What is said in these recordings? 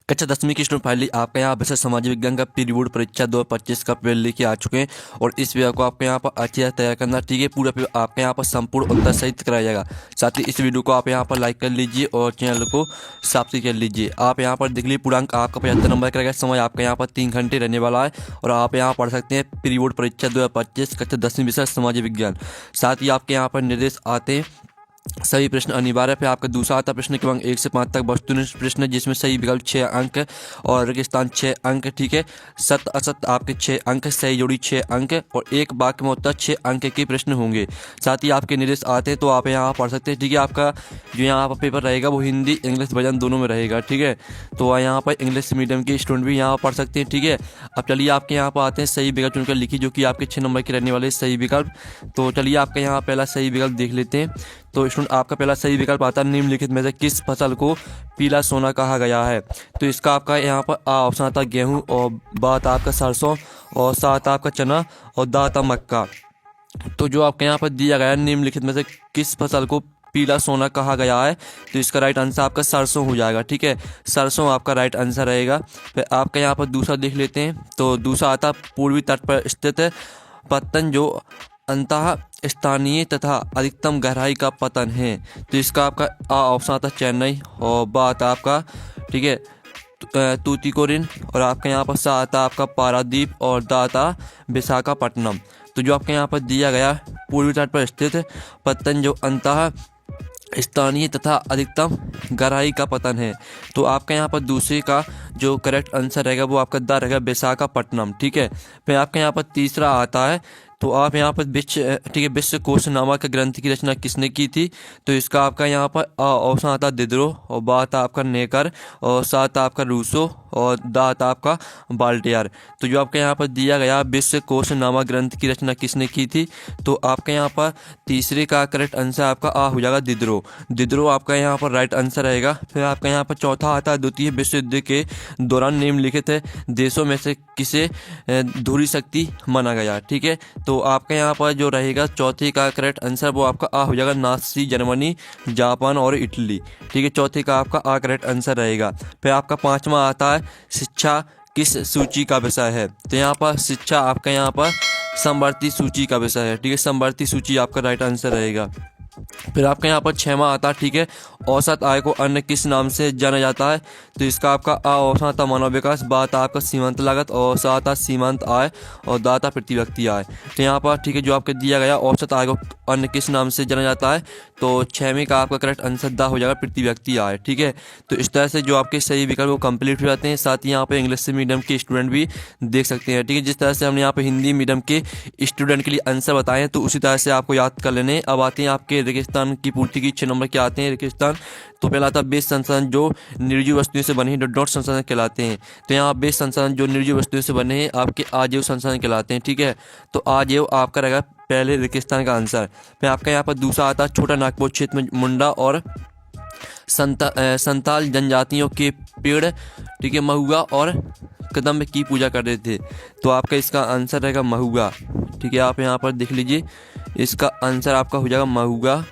कक्षा 10वीं की स्टूडेंट फाइनली आपका यहाँ विषय सामाजिक विज्ञान का प्री बोर्ड परीक्षा 2025 का पेपर लेके आ चुके हैं और इस वीडियो को आपके यहाँ पर अच्छी तरह तैयार करना, ठीक है। पूरा पेपर आपके यहाँ पर संपूर्ण उत्तर सहित कराया जाएगा। साथ ही इस वीडियो को आप यहाँ पर लाइक कर लीजिए और चैनल को सब्सक्राइब कर लीजिए। आप यहाँ पर देख लीजिए पूर्णांक आपका 75 नंबर का रहेगा। समय आपका यहाँ पर 3 घंटे रहने वाला है और आप यहाँ पढ़ सकते हैं प्री बोर्ड परीक्षा 2025 कक्षा 10वीं विषय सामाजिक विज्ञान। साथ ही आपके यहाँ पर निर्देश आते हैं सभी प्रश्न अनिवार्य। फिर आपका दूसरा आता प्रश्न क्रमांक 1 से 5 तक वस्तुनिष्ठ प्रश्न, जिसमें सही विकल्प 6 अंक और रेगिस्तान 6 अंक, ठीक है। सत्य असत्य आपके 6 अंक, सही जोड़ी 6 अंक और एक वाक्य में उत्तर 6 अंक के प्रश्न होंगे। साथ ही आपके निर्देश आते हैं तो आप यहाँ पढ़ सकते हैं, ठीक है। आपका जो यहाँ पर पेपर रहेगा वो हिंदी इंग्लिश वर्जन दोनों में रहेगा, ठीक है। तो यहाँ पर इंग्लिश मीडियम के स्टूडेंट भी यहाँ पढ़ सकते हैं, ठीक है। अब चलिए आपके यहाँ पर आते हैं सही विकल्प चुनकर लिखिए, जो कि आपके 6 नंबर के रहने वाले सही विकल्प। तो चलिए आपका यहाँ पहला सही विकल्प देख लेते हैं। तो स्टूडेंट आपका पहला सही विकल्प आता है निम्नलिखित में से किस फसल को पीला सोना कहा गया है। तो इसका आपका यहाँ पर आ ऑप्शन आता है गेहूँ, और बा आता आपका सरसों, और सा आता आपका चना, और दा आता मक्का। तो जो आपके यहाँ पर दिया गया है निम्नलिखित में से किस फसल को पीला सोना कहा गया है, तो इसका राइट आंसर आपका सरसों हो जाएगा, ठीक है। सरसों आपका राइट आंसर रहेगा। फिर आपका यहाँ पर दूसरा देख लेते हैं। तो दूसरा आता पूर्वी तट पर स्थित पत्तन जो अंतः स्थानीय तथा अधिकतम गहराई का पतन है। तो इसका आपका आ ऑप्शन आता है चेन्नई, और बा आता आपका, ठीक है, तूतीकोरिन, और आपका यहाँ पर सा आता आपका पारादीप, और दा आता विशाखापट्टनम। तो जो आपके यहाँ पर दिया गया पूर्वी तट पर स्थित पतन जो अंतः स्थानीय तथा अधिकतम गहराई का पतन है। तो आपका यहाँ पर दूसरे का जो करेक्ट आंसर रहेगा वो आपका दा रहेगा विशाखापट्टनम, ठीक है। फिर आपके यहाँ पर तीसरा आता है। तो आप यहाँ पर ठीक है, विश्वकोश नामक ग्रंथ की रचना किसने की थी। तो इसका आपका यहाँ पर ऑप्शन आता दिद्रो, और बा आता आपका नेकर, और सा आता आपका रूसो, और दा आता आपका बाल्टियर। तो जो आपका यहाँ पर दिया गया विश्वकोश नामक ग्रंथ की रचना किसने की थी, तो आपका यहाँ पर तीसरे का करेक्ट आंसर आपका आ हो जाएगा दिद्रो। दिद्रो आपका यहाँ पर राइट आंसर रहेगा। फिर आपका यहाँ पर चौथा आता है द्वितीय विश्व युद्ध के दौरान निम्नलिखित देशों में से किसे धुरी शक्ति माना गया, ठीक है। तो आपका यहाँ पर जो रहेगा चौथे का करेक्ट आंसर वो आपका आ हो जाएगा नाज़ी जर्मनी, जापान और इटली, ठीक है। चौथे का आपका आ करेक्ट आंसर रहेगा। फिर आपका पांचवा आता है शिक्षा किस सूची का विषय है। तो यहाँ पर शिक्षा आपका यहाँ पर समवर्ती सूची का विषय है, ठीक है। समवर्ती सूची आपका राइट आंसर रहेगा। फिर आपका यहाँ पर छठवां आता है, ठीक है, औसत आय को अन्य किस नाम से जाना जाता है। तो इसका आपका आ ऑप्शन आता मानव विकास, बा आता आपका सीमांत लागत, और सा आता सीमांत आय, और दा आता प्रति व्यक्ति आय। तो यहाँ पर ठीक है जो आपके दिया गया औसत आय को अन्य किस नाम से जाना जाता है, तो 6वें का आपका करेक्ट आंसर दा हो जाएगा प्रति व्यक्ति आय, ठीक है। तो इस तरह से जो आपके सही विकल्प वो कंप्लीट हो जाते हैं। साथ ही यहाँ पे इंग्लिश मीडियम के स्टूडेंट भी देख सकते हैं, ठीक है। जिस तरह से हमने यहाँ पे हिंदी मीडियम के स्टूडेंट के लिए आंसर बताए हैं, तो उसी तरह से आपको याद कर लेने। अब आते हैं आपके रेगिस्तान की पूर्ति की 6 नंबर के आते हैं रेगिस्तान। तो पहला आता बेस संसाधन जो निर्जीव वस्तुओं से बने हैं, डॉट संसाधन कहलाते हैं। तो यहाँ बेस संसाधन जो निर्जीव वस्तुओं से बने हैं आपके आजीव संसाधन कहलाते हैं, ठीक है। तो आजीव आपका रहेगा पहले रेगिस्तान का आंसर। फिर आपका यहाँ पर दूसरा आता है छोटा नागपुर क्षेत्र में मुंडा और संताल जनजातियों के पेड़, ठीक है, महुआ और कदम्ब की पूजा करते थे। तो आपका इसका आंसर रहेगा महुआ, ठीक है। आप यहाँ पर देख लीजिए, इसका आंसर आपका हो जाएगा महुआ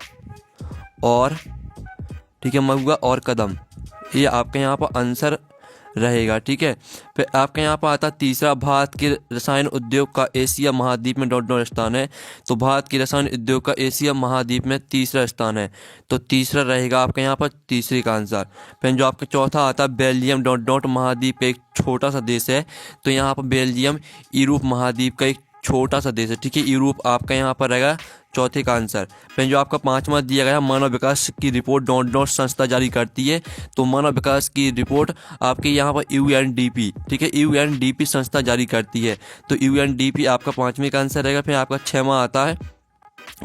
और, ठीक है, महुआ और कदम, ये आपके यहाँ पर आंसर रहेगा, ठीक है। फिर आपके यहाँ पर आता तीसरा भारत के रसायन उद्योग का एशिया महाद्वीप में डॉट डॉट स्थान है। तो भारत के रसायन उद्योग का एशिया महाद्वीप में तीसरा स्थान है। तो तीसरा रहेगा आपके यहाँ पर तीसरे का आंसर। फिर जो आपका चौथा आता है बेल्जियम डॉट डॉट महाद्वीप का एक छोटा सा देश है। तो यहाँ पर बेल्जियम यूरोप महाद्वीप का एक छोटा सा देश है, ठीक है। यूरोप आपका यहाँ पर रहेगा चौथे का आंसर। फिर जो आपका पांचवा दिया गया मानव विकास की रिपोर्ट डॉट डॉट संस्था जारी करती है। तो मानव विकास की रिपोर्ट आपके यहाँ पर यूएनडीपी, ठीक है, यूएनडीपी संस्था जारी करती है। तो यूएनडीपी आपका 5वें का आंसर रहेगा। फिर आपका 6वां आता है,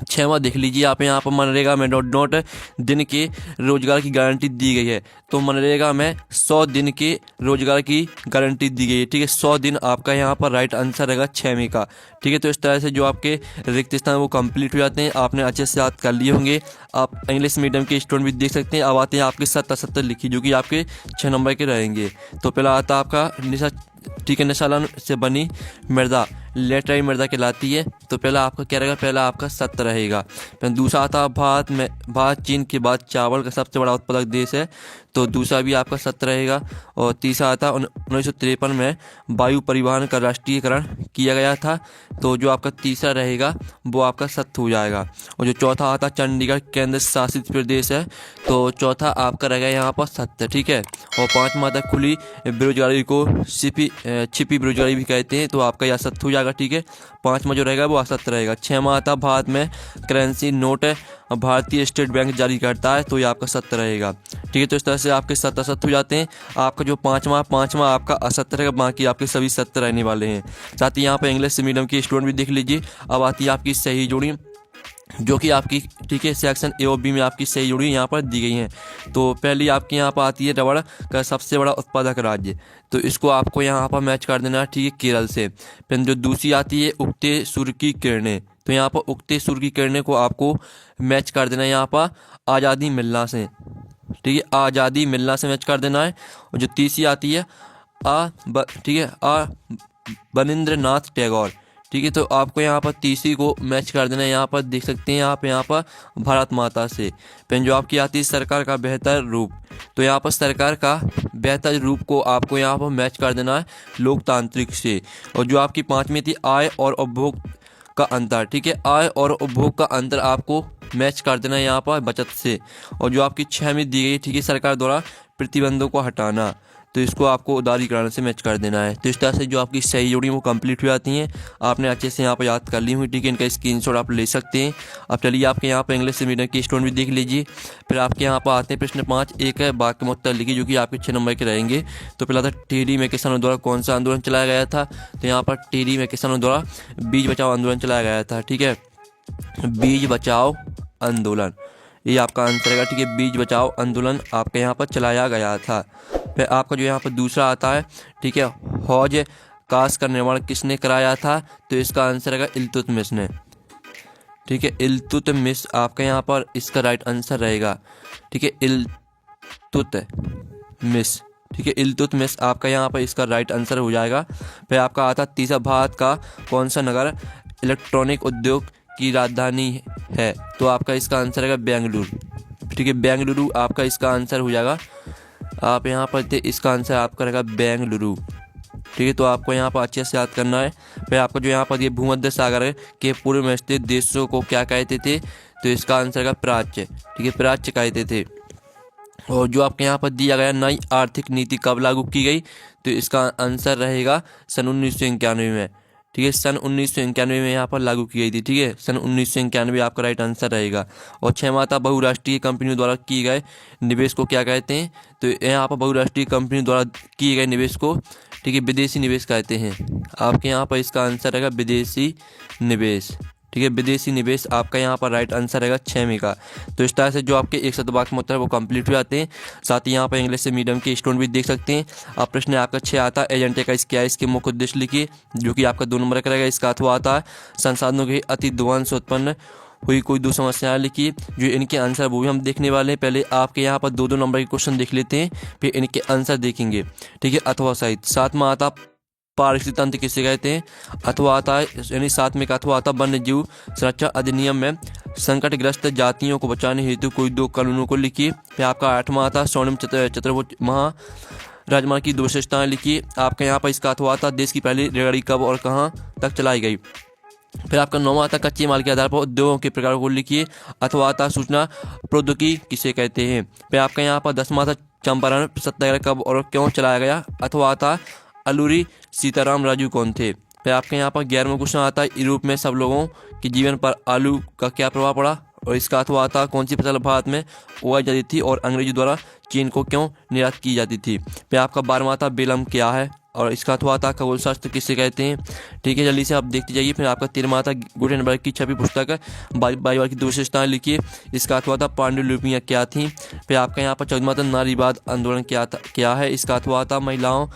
6वां देख लीजिए आप यहाँ पर मनरेगा में डॉट डॉट दिन के रोजगार की गारंटी दी गई है। तो मनरेगा में 100 दिन के रोजगार की गारंटी दी गई है, ठीक है। 100 दिन आपका यहाँ पर राइट आंसर रहेगा 6वें का, ठीक है। तो इस तरह से जो आपके रिक्त स्थान वो कंप्लीट हो जाते हैं। आपने अच्छे से याद कर लिए होंगे। आप इंग्लिश मीडियम के स्टूडेंट भी देख सकते हैं। अब आते हैं आपके 70 लिखी, जो कि आपके 6 नंबर के रहेंगे। तो पहला आता आपका निशा, ठीक है, निशालन से बनी मृदा, लेटराई मृदा कहलाती है। तो पहला आपका क्या रहेगा, पहला आपका सत्य रहेगा। फिर दूसरा आता है भारत चीन के बाद चावल का सबसे बड़ा उत्पादक देश है, तो दूसरा भी आपका सत्य रहेगा। और तीसरा आता है 1953 में वायु परिवहन का राष्ट्रीयकरण किया गया था, तो जो आपका तीसरा रहेगा वो आपका सत्य हो जाएगा। और जो चौथा आता है चंडीगढ़ केंद्र शासित प्रदेश है, तो चौथा आपका रहेगा यहाँ पर सत्य, ठीक है। और पांचवा आता है खुली बेरोजगारी को छिपी बेरोजगारी भी कहते हैं, तो आपका यह सत्य हो जाएगा, ठीक है। पांचवा जो रहेगा वो असत्य रहेगा। छठवां आता है भारत में करेंसी नोट भारतीय स्टेट बैंक जारी करता है, तो ये आपका सत्य रहेगा, ठीक है। तो इस तरह से आपके सत्य असत्य हो जाते हैं। आपका जो पांचवा आपका असत्य रहेगा, बाकी आपके सभी सत्य रहने वाले हैं। साथ ही यहाँ पर इंग्लिश मीडियम की स्टूडेंट भी देख लीजिए। अब आती है आपकी सही जोड़ी, जो कि आपकी, ठीक है, सेक्शन ए और बी में आपकी सही जोड़ी यहाँ पर दी गई हैं। तो पहली आपकी यहाँ पर आती है रबड़ का सबसे बड़ा उत्पादक राज्य, तो इसको आपको यहाँ पर मैच कर देना है, ठीक है, केरल से। फिर जो दूसरी आती है उगते सूर्य की किरणें, तो यहाँ पर उगते सूर्य की किरणें को आपको मैच कर देना है यहाँ पर आज़ादी मिलना से, ठीक है, आज़ादी मिलना से मैच कर देना है। और जो तीसरी आती है ठीक है, बनिंद्रनाथ टैगोर, ठीक है, तो आपको यहाँ पर तीसरी को मैच कर देना है। यहाँ पर देख सकते हैं आप यहाँ पर भारत माता से। फिर जो आपकी आती है सरकार का बेहतर रूप, तो यहाँ पर सरकार का बेहतर रूप को आपको यहाँ पर मैच कर देना है लोकतांत्रिक से। और जो आपकी पांचवी थी आय और उपभोग का अंतर, ठीक है, आय और उपभोग का अंतर आपको मैच कर देना है यहाँ पर बचत से। और जो आपकी छहवीं दी गई, ठीक है, सरकार द्वारा प्रतिबंधों को हटाना, तो इसको आपको उदारीकरण से मैच कर देना है। तो इस तरह से जो आपकी सही जोड़ी वो कंप्लीट हो जाती हैं। आपने अच्छे से यहाँ पर याद कर ली हुई, ठीक है, इनका स्क्रीनशॉट आप ले सकते हैं। अब चलिए आपके यहाँ पर इंग्लिश मीडियम की स्टूडेंट भी देख लीजिए। फिर आपके यहाँ पर आते हैं प्रश्न 5, एक है वाक्य में उत्तर लिखिए, जो कि आपके 6 नंबर के रहेंगे। तो पहला था टिहरी में किसानों द्वारा कौन सा आंदोलन चलाया गया था, तो यहाँ पर टिहरी में किसानों द्वारा बीज बचाओ आंदोलन चलाया गया था, ठीक है, बीज बचाओ आंदोलन, ये आपका आंसर रहेगा, ठीक है, बीज बचाओ आंदोलन आपके यहाँ पर चलाया गया था। फिर आपका जो यहाँ पर दूसरा आता है, ठीक है, हौज कास का निर्माण किसने कराया था, तो इसका आंसर रहेगा इल्तुतमिश ने, ठीक है, इल्तुतमिश आपका यहाँ पर इसका राइट आंसर रहेगा, ठीक है, इल्तुतमिश, ठीक है, इल्तुतमिश आपका यहाँ पर इसका राइट आंसर हो जाएगा। फिर आपका आता तीसरा भारत का कौन सा नगर इलेक्ट्रॉनिक उद्योग की राजधानी है, तो आपका इसका आंसर रहेगा बेंगलुरु, ठीक है, बेंगलुरु आपका इसका आंसर हो जाएगा। आप यहाँ पर थे, इसका आंसर आपका रहेगा बेंगलुरु, ठीक है, तो आपको यहाँ पर अच्छे से याद करना है। फिर आपका जो यहाँ पर ये भूमध्य सागर के पूर्व में स्थित देशों को क्या कहते थे, तो इसका आंसर रहेगा प्राच्य, ठीक है, प्राच्य कहते थे। और जो आपके यहाँ पर दिया गया नई आर्थिक नीति कब लागू की गई, तो इसका आंसर रहेगा सन 1991 में, ठीक है, सन 1991 में यहाँ पर लागू की गई थी, ठीक है, सन 1991 आपका राइट आंसर रहेगा। और छठवां था बहुराष्ट्रीय कंपनियों द्वारा किए गए निवेश को क्या कहते हैं, तो यहाँ पर बहुराष्ट्रीय कंपनियों द्वारा किए गए निवेश को, ठीक है, विदेशी निवेश कहते हैं। आपके यहाँ पर इसका आंसर रहेगा विदेशी निवेश, ठीक है, विदेशी निवेश आपका यहाँ पर राइट आंसर रहेगा 6वें का। तो इस तरह से जो आपके 100 वाक्य में उत्तर है वो कंप्लीट हो जाते हैं। साथ ही यहाँ पर इंग्लिश से मीडियम के स्टूडेंट भी देख सकते हैं। अब प्रश्न आपका 6 आता है एजेंटे का क्या है, इसके मुख्य उद्देश्य लिखिए, जो कि आपका 2 नंबर का रहेगा। इसका अथवा आता है संसाधनों के अति ध्वंस से उत्पन्न हुई कोई 2 समस्याएं लिखिए, जो इनके आंसर वो भी हम देखने वाले हैं। पहले आपके यहाँ पर 2-2 नंबर के क्वेश्चन देख लेते हैं, फिर इनके आंसर देखेंगे, ठीक है, अथवा सहित। 7वां आता पारिस्थितिक तंत्र किसे कहते हैं, अथवा आता है, यानी 7 में का अथवा आता वन्य जीव संरक्षण अधिनियम में संकटग्रस्त जातियों को बचाने हेतु कोई 2 कानूनों को लिखिए। फिर आपका 8वां आता स्वर्णिम चतुर्भुज महाराजमार्ग की 2 विशेषताएं लिखिए। आपका यहाँ पर इसका अथवा आता देश की पहली रेलगाड़ी कब और कहाँ तक चलाई गई। फिर आपका 9वां आता कच्चे माल के आधार पर उद्योगों के प्रकारों को लिखिए। अथवा आता सूचना प्रौद्योगिकी किसे कहते हैं। फिर आपका यहाँ पर 10वां आता चंपारण सत्याग्रह कब और क्यों चलाया गया। अथवा आता अलूरी सीताराम राजू कौन थे। फिर आपके यहाँ पर 11वां क्वेश्चन आता है यूरोप में सब लोगों के जीवन पर आलू का क्या प्रभाव पड़ा, और इसका अथवा आता कौन सी फसल भारत में उगाई जाती थी और अंग्रेजों द्वारा चीन को क्यों निर्यात की जाती थी। फिर आपका 12वां आता बेलम क्या है, और इसका अथवा आता खगोल शास्त्र किसे कहते हैं। ठीक है, जल्दी से आप देखते जाइए। फिर आपका 13वां आता गुटेनबर्ग की छपी पुस्तक बाइबल की 2 विशेषताएं लिखिए। इसका अथवा था पांडुलिपियाँ क्या थी। फिर आपका यहाँ पर 14वां आता नारीवाद आंदोलन क्या है। इसका अथवा आता महिलाओं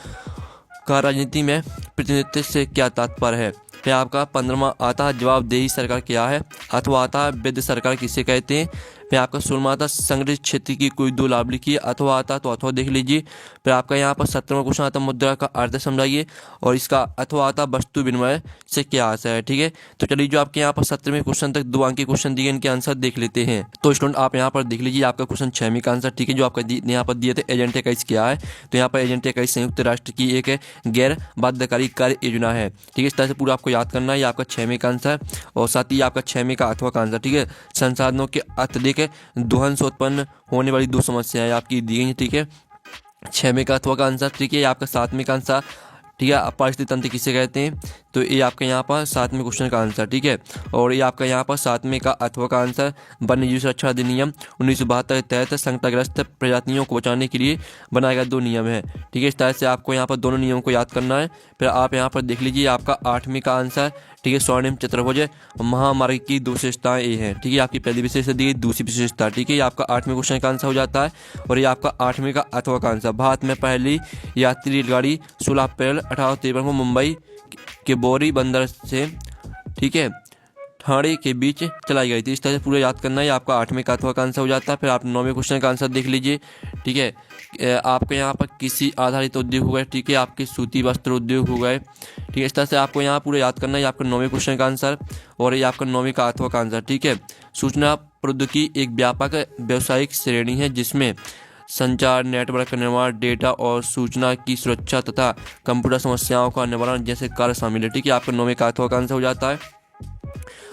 का राजनीति में प्रतिनिधित्व से क्या तात्पर्य है। फिर आपका 15वां आता है जवाबदेही सरकार क्या है। अथवा आता है विद्ध सरकार किसे कहते हैं। फिर फिर आपका 16वां आता संग्रहित क्षेत्र की कोई दो लाभ लिखिए, अथवा आता तो अथवा देख लीजिए। फिर आपका यहाँ पर 17वां क्वेश्चन आता मुद्रा का अर्थ समझाइए, और इसका अथवा आता वस्तु विनिमय से क्या आशय है। ठीक है, तो चलिए जो आपके यहाँ पर 17वें क्वेश्चन तक 2 अंक के क्वेश्चन दिए, इनके आंसर देख लेते हैं। तो स्टूडेंट आप यहाँ पर देख लीजिए आपका क्वेश्चन 6वें का आंसर। ठीक है, जो आपका यहाँ पर दिए थे एजेंट 21 क्या है, तो यहाँ पर एजेंट 21 संयुक्त राष्ट्र की एक गैर बाध्यकारी कार्य योजना है। ठीक है, इस तरह से पूरा आपको याद करना है। ये आपका 6वें का आंसर, और साथ ही आपका 6वें का अथवा का आंसर। ठीक है, संसाधनों के अत्यधिक दोहन से उत्पन्न होने वाली दो समस्याएं आपकी दी गई हैं। ठीक है, 6वें का अथवा का आंसर। ठीक है, आपका 7वें का आंसर। ठीक है, पारिस्थितिक तंत्र किसे कहते हैं, तो ये आपका यहाँ पर 7वें क्वेश्चन का आंसर। ठीक है, और ये आपका यहाँ पर 7वें का अथवा का आंसर वन्य जीव सुरक्षा अधिनियम 1972 के तहत संकटग्रस्त प्रजातियों को बचाने के लिए बनाए गए 2 नियम है। ठीक है, इस तरह से आपको यहाँ पर दोनों नियमों को याद करना है। फिर आप यहाँ पर देख लीजिए आपका 8वें का आंसर। ठीक है, स्वर्णिम चतुर्भुज महामार्ग की 2 विशेषताएं ये हैं। ठीक है, आपकी पहली विशेषता दी गई, दूसरी विशेषता। ठीक है, ये आपका 8वें क्वेश्चन का आंसर हो जाता है, और ये आपका 8वें का अथवा का आंसर। भारत में पहली यात्री रेलगाड़ी 16 अप्रैल 1853 को मुंबई के बोरी बंदर से, ठीक है, ठाणे के बीच चलाई गई थी। इस तरह से पूरा याद करना है, आपका 8वें का अथवा का आंसर हो जाता है। फिर आप 9वें क्वेश्चन का आंसर देख लीजिए। ठीक है, आपके यहाँ पर किसी आधारित उद्योग हो गए। ठीक है, आपके सूती वस्त्र उद्योग हो गए। ठीक है, इस तरह से आपको यहाँ पूरा याद करना है, आपका 9वें क्वेश्चन का आंसर, और ये आपका 9वें का अथवा का आंसर। ठीक है, सूचना प्रौद्योगिकी एक व्यापक व्यावसायिक श्रेणी है जिसमें संचार, नेटवर्क का निर्माण, डेटा और सूचना की सुरक्षा तथा कंप्यूटर समस्याओं का निवारण जैसे कार्य शामिल है। ठीक है, आपका 9वें का अथवा का आंसर हो जाता है,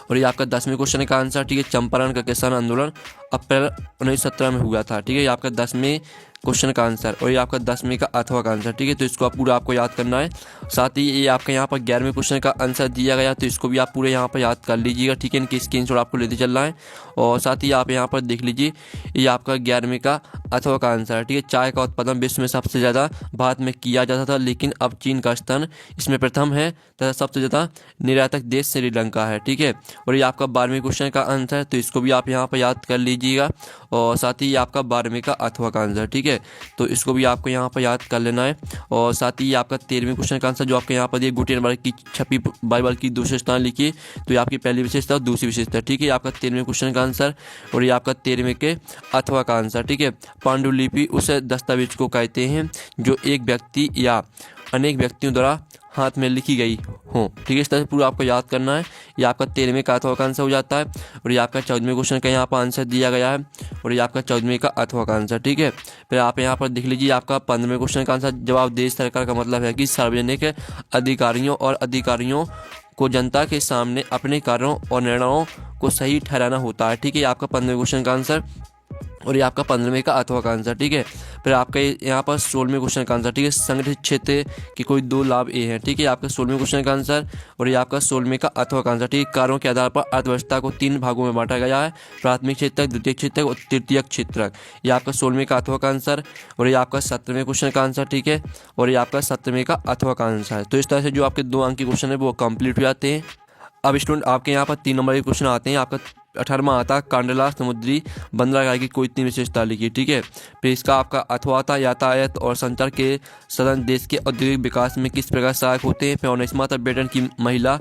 और ये आपका 10वें क्वेश्चन का आंसर। ठीक है, चंपारण का किसान आंदोलन अप्रैल 1917 में हुआ था। ठीक है, ये आपका 10वें क्वेश्चन का आंसर, और ये आपका 10वें का अथवा का आंसर। ठीक है, तो इसको आप पूरा आपको याद करना है। साथ ही ये आपका यहाँ पर 11वें क्वेश्चन का आंसर दिया गया, तो इसको भी आप पूरे यहाँ पर याद कर लीजिएगा। ठीक है, इनकी स्क्रीनशॉट आपको लेते चलना है, और साथ ही आप यहाँ पर देख लीजिए ये आपका 11वें का अथवा का आंसर है। ठीक है, चाय का उत्पादन विश्व में सबसे ज़्यादा भारत में किया जाता था, लेकिन अब चीन का स्थान इसमें प्रथम है तथा सबसे ज़्यादा निर्यातक देश श्रीलंका है। ठीक है, और ये आपका 12वें क्वेश्चन का आंसर है, तो इसको भी आप यहाँ पर याद कर लीजिएगा, और साथ ही आपका 12वें का अथवा का आंसर। ठीक है, तो इसको भी आपको यहाँ पर याद कर लेना है, और साथ ही आपका 13वें क्वेश्चन का आंसर जो आपके यहाँ पर ये गुटेनबर्ग की छपी बाइबल की 2 विशेषताएं लिखिए, तो ये आपकी पहली विशेषता और दूसरी विशेषता। ठीक है, आपका 13वें क्वेश्चन का आंसर, और ये आपका 13वें के अथवा का आंसर। ठीक है, पांडुलिपि उस दस्तावेज को कहते हैं जो एक व्यक्ति या अनेक व्यक्तियों द्वारा हाथ में लिखी गई हो। ठीक है, इस तरह से पूरा आपको याद करना है। ये आपका 13वें का अथवा का आंसर हो जाता है, और ये आपका 14वें क्वेश्चन का यहाँ पर आंसर दिया गया है, और ये आपका 14वें का अथवा का आंसर। ठीक है, फिर आप यहाँ पर देख लीजिए आपका 15वें क्वेश्चन का आंसर। जवाब देश सरकार का मतलब है कि सार्वजनिक अधिकारियों को जनता के सामने अपने कार्यों और निर्णयों को सही ठहराना होता है। ठीक है, आपका 15वें क्वेश्चन का आंसर, और ये आपका 15वें का अथवा का आंसर। ठीक है, फिर आपका यहाँ पर 16वें क्वेश्चन का आंसर। ठीक है, संगठित क्षेत्र के कोई 2 लाभ ये हैं। ठीक है, आपका 16वें क्वेश्चन का आंसर, और ये आपका 16वें का अथवा का आंसर। ठीक है, कार्यों के आधार पर अर्थव्यवस्था को 3 भागों में बांटा गया है, प्राथमिक क्षेत्रक, द्वितीय क्षेत्रक और तृतीयक क्षेत्रक। ये आपका 16वें का अथवा का आंसर, और ये आपका 17वें क्वेश्चन का आंसर। ठीक है, और ये आपका 17वें का अथवा का आंसर है। तो इस तरह से जो आपके 2 अंक के क्वेश्चन है वो कंप्लीट हो जाते हैं। अब स्टूडेंट आपके यहाँ पर 3 नंबर के क्वेश्चन आते हैं। आपका 18वां आता कांडला समुद्री बंदरगाह की कोई 3 विशेषता लिखी। ठीक है, फिर इसका आपका अथवा आता यातायात और संचार के साधन देश के औद्योगिक विकास में किस प्रकार सहायक होते हैं। फिर 19वां आता ब्रिटेन की महिला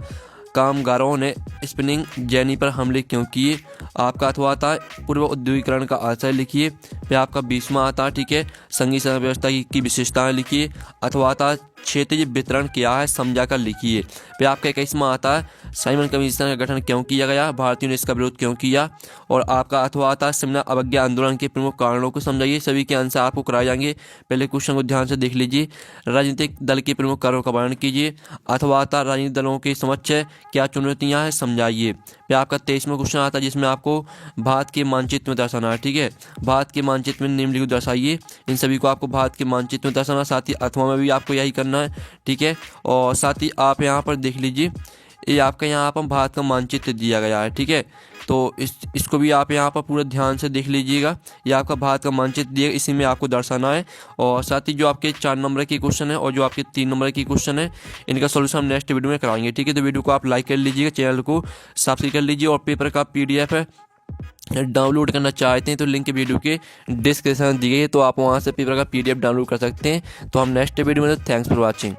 कामगारों ने स्पिनिंग जेनी पर हमले क्यों किए। आपका अथवा आता पूर्व उद्योगीकरण का आशय लिखिए। फिर आपका 20वां आता, ठीक है, संघीय संघ व्यवस्था की विशेषताएं लिखिए। अथवा आता क्षेत्रीय वितरण क्या है समझाकर लिखिए। फिर आपका 21वां आता है साइमन कमीशन का गठन क्यों किया गया, भारतीयों ने इसका विरोध क्यों किया। और आपका अथवा आता सिमला अवज्ञा आंदोलन के प्रमुख कारणों को समझाइए। सभी के आंसर आपको कराए जाएंगे, पहले क्वेश्चन को ध्यान से देख लीजिए। राजनीतिक दल के प्रमुख कारणों का वर्णन कीजिए। अथवा आता राजनीतिक दलों के समक्ष क्या चुनौतियां हैं समझाइए। फिर आपका 23वां क्वेश्चन आता है जिसमें आपको भारत के मानचित्र में दर्शाना है। ठीक है, भारत के मानचित्र में निम्नलिखित दर्शाइए। इन सभी को आपको भारत के मानचित्र में दर्शाना, साथ ही अथवा में भी आपको यही करना है। ठीक है, और साथ ही आप यहाँ पर देख लीजिए, ये आपका यहाँ पर भारत का मानचित्र दिया गया है। ठीक है, तो इसको भी आप यहाँ पर पूरा ध्यान से देख लीजिएगा। ये आपका भारत का मानचित्र दिया, इसी में आपको दर्शाना है। और साथ ही जो आपके 4 नंबर के क्वेश्चन है और जो आपके 3 नंबर के क्वेश्चन है, इनका सोल्यूशन हम नेक्स्ट वीडियो में कराएंगे। ठीक है, तो वीडियो को आप लाइक कर लीजिएगा, चैनल को सब्सक्राइब कर लीजिए। और पेपर का PDF है डाउनलोड करना चाहते हैं तो लिंक वीडियो के डिस्क्रिप्शन दी गई है, तो आप वहाँ से पेपर का PDF डाउनलोड कर सकते हैं। तो हम नेक्स्ट वीडियो में, थैंक्स फॉर वॉचिंग।